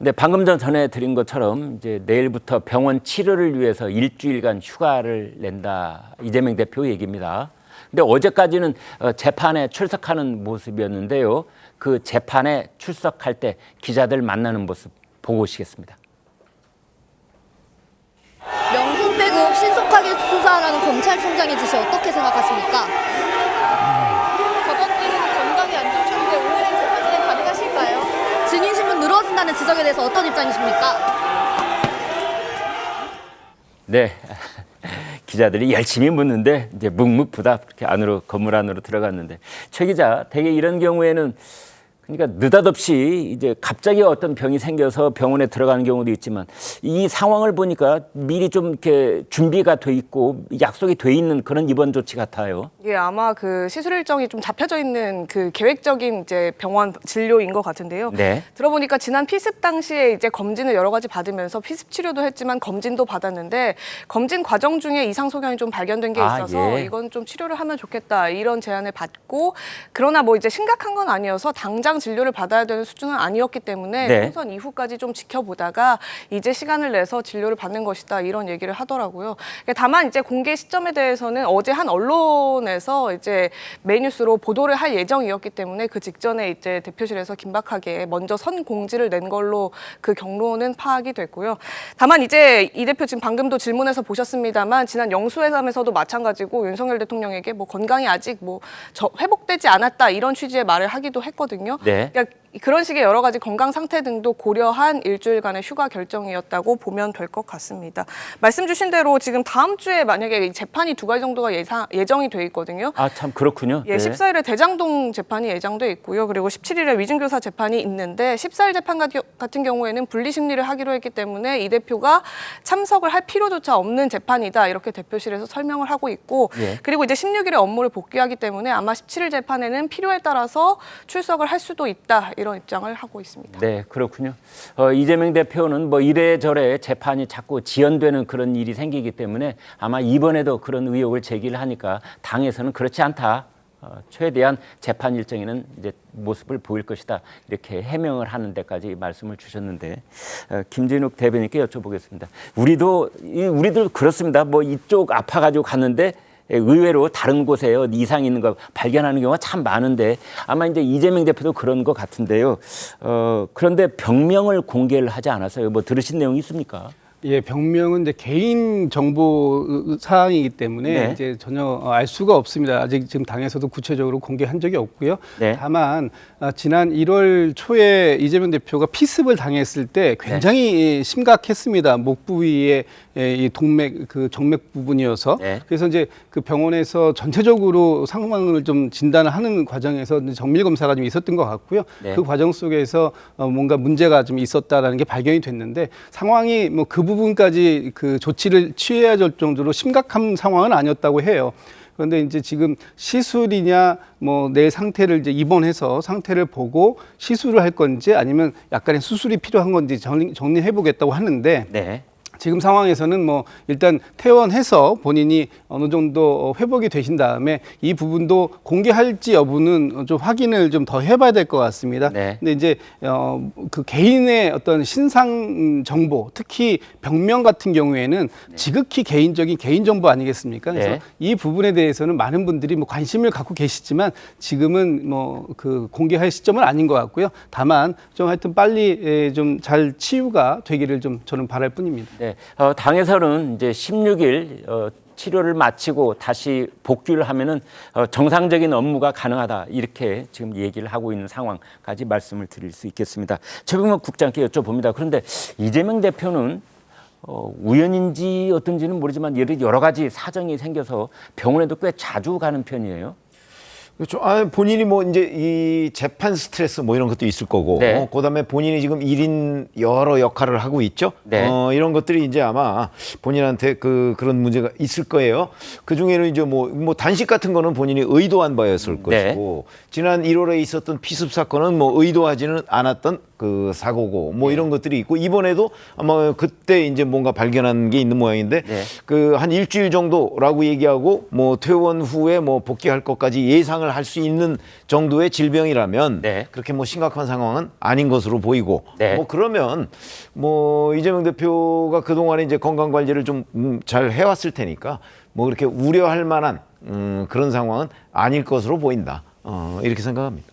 네, 방금 전해드린 것처럼 이제 내일부터 병원 치료를 위해서 일주일간 휴가를 낸다. 이재명 대표 얘기입니다. 근데 어제까지는 재판에 출석하는 모습이었는데요. 그 재판에 출석할 때 기자들 만나는 모습 보고 오시겠습니다. 명분 빼고 신속하게 수사하라는 검찰총장의 지시 어떻게 생각하십니까? 저번 주에는 건강이 안 좋으셨는데 오늘은 재판 진행 가능하실까요? 증인신문 늘어진다는 지적에 대해서 어떤 입장이십니까? 네, 기자들이 열심히 묻는데 이제 묵묵부답 이렇게 안으로 건물 안으로 들어갔는데 최 기자, 대개 이런 경우에는 그러니까 느닷없이 이제 갑자기 어떤 병이 생겨서 병원에 들어가는 경우도 있지만 이 상황을 보니까 미리 좀 이렇게 준비가 돼 있고 약속이 돼 있는 그런 입원 조치 같아요. 예, 아마 그 시술 일정이 좀 잡혀져 있는 그 계획적인 이제 병원 진료인 것 같은데요. 네. 들어보니까 지난 피습 당시에 이제 검진을 여러 가지 받으면서 피습 치료도 했지만 검진도 받았는데 검진 과정 중에 이상 소견이 좀 발견된 게 있어서 예. 이건 좀 치료를 하면 좋겠다 이런 제안을 받고 그러나 뭐 이제 심각한 건 아니어서 당장 진료를 받아야 되는 수준은 아니었기 때문에 네. 총선 이후까지 좀 지켜보다가 이제 시간을 내서 진료를 받는 것이다 이런 얘기를 하더라고요. 다만 이제 공개 시점에 대해서는 어제 한 언론에서 이제 메이뉴스로 보도를 할 예정이었기 때문에 그 직전에 이제 대표실에서 긴박하게 먼저 선 공지를 낸 걸로 그 경로는 파악이 됐고요. 다만 이제 이 대표 지금 방금도 질문에서 보셨습니다만 지난 영수회담에서도 마찬가지고 윤석열 대통령에게 뭐 건강이 아직 뭐 회복되지 않았다 이런 취지의 말을 하기도 했거든요. 네. 그러니까 그런 식의 여러 가지 건강 상태 등도 고려한 일주일간의 휴가 결정이었다고 보면 될 것 같습니다. 말씀 주신 대로 지금 다음 주에 만약에 재판이 두 가지 정도가 예정이 돼 있거든요. 아, 참 그렇군요. 예, 네. 14일에 대장동 재판이 예정돼 있고요. 그리고 17일에 위증교사 재판이 있는데 14일 재판 같은 경우에는 분리 심리를 하기로 했기 때문에 이 대표가 참석을 할 필요조차 없는 재판이다. 이렇게 대표실에서 설명을 하고 있고 예. 그리고 이제 16일에 업무를 복귀하기 때문에 아마 17일 재판에는 필요에 따라서 출석을 할 수도 있다. 이런 입장을 하고 있습니다. 네, 그렇군요. 이재명 대표는 뭐 이래저래 재판이 자꾸 지연되는 그런 일이 생기기 때문에 아마 이번에도 그런 의혹을 제기를 하니까 당에서는 그렇지 않다. 최대한 재판 일정에는 이제 모습을 보일 것이다. 이렇게 해명을 하는 데까지 말씀을 주셨는데 김진욱 대변인께 여쭤보겠습니다. 우리도 그렇습니다. 뭐 이쪽 아파가지고 갔는데 의외로 다른 곳에 이상 있는 거 발견하는 경우가 참 많은데 아마 이제 이재명 대표도 그런 것 같은데요. 그런데 병명을 공개를 하지 않았어요. 뭐 들으신 내용이 있습니까? 예, 병명은 이제 개인 정보 사항이기 때문에 네. 이제 전혀 알 수가 없습니다. 아직 지금 당에서도 구체적으로 공개한 적이 없고요. 네. 다만 지난 1월 초에 이재명 대표가 피습을 당했을 때 굉장히 심각했습니다. 목 부위에 이 동맥 그 정맥 부분이어서 네. 그래서 이제 그 병원에서 전체적으로 상황을 좀 진단을 하는 과정에서 정밀 검사가 좀 있었던 것 같고요. 네. 그 과정 속에서 뭔가 문제가 좀 있었다라는 게 발견이 됐는데 상황이 뭐 그 부분까지 그 조치를 취해야 될 정도로 심각한 상황은 아니었다고 해요. 그런데 이제 지금 시술이냐 뭐 내 상태를 이제 입원해서 상태를 보고 시술을 할 건지 아니면 약간의 수술이 필요한 건지 정리해 보겠다고 하는데 네. 지금 상황에서는 뭐 일단 퇴원해서 본인이 어느 정도 회복이 되신 다음에 이 부분도 공개할지 여부는 좀 확인을 좀 더 해봐야 될 것 같습니다. 네. 근데 이제 그 개인의 어떤 신상 정보, 특히 병명 같은 경우에는 지극히 개인적인 개인 정보 아니겠습니까? 그래서 네. 이 부분에 대해서는 많은 분들이 뭐 관심을 갖고 계시지만 지금은 뭐 그 공개할 시점은 아닌 것 같고요. 다만 좀 하여튼 빨리 좀 잘 치유가 되기를 좀 저는 바랄 뿐입니다. 네. 당에서는 이제 16일 치료를 마치고 다시 복귀를 하면은 정상적인 업무가 가능하다 이렇게 지금 얘기를 하고 있는 상황까지 말씀을 드릴 수 있겠습니다. 최병목 국장께 여쭤봅니다. 그런데 이재명 대표는 우연인지 어떤지는 모르지만 여러 가지 사정이 생겨서 병원에도 꽤 자주 가는 편이에요. 그렇죠. 본인이 뭐 이제 이 재판 스트레스 뭐 이런 것도 있을 거고, 네. 그다음에 본인이 지금 1인 여러 역할을 하고 있죠. 네. 이런 것들이 이제 아마 본인한테 그런 문제가 있을 거예요. 그 중에는 이제 뭐 단식 같은 거는 본인이 의도한 바였을 네. 것이고, 지난 1월에 있었던 피습 사건은 뭐 의도하지는 않았던 그 사고고 뭐 이런 것들이 있고 이번에도 아마 그때 이제 뭔가 발견한 게 있는 모양인데 네. 그 한 일주일 정도라고 얘기하고 뭐 퇴원 후에 뭐 복귀할 것까지 예상을 할 수 있는 정도의 질병이라면 네. 그렇게 뭐 심각한 상황은 아닌 것으로 보이고 네. 뭐 그러면 뭐 이재명 대표가 그동안에 이제 건강 관리를 좀 잘 해왔을 테니까 뭐 그렇게 우려할 만한 그런 상황은 아닐 것으로 보인다. 이렇게 생각합니다.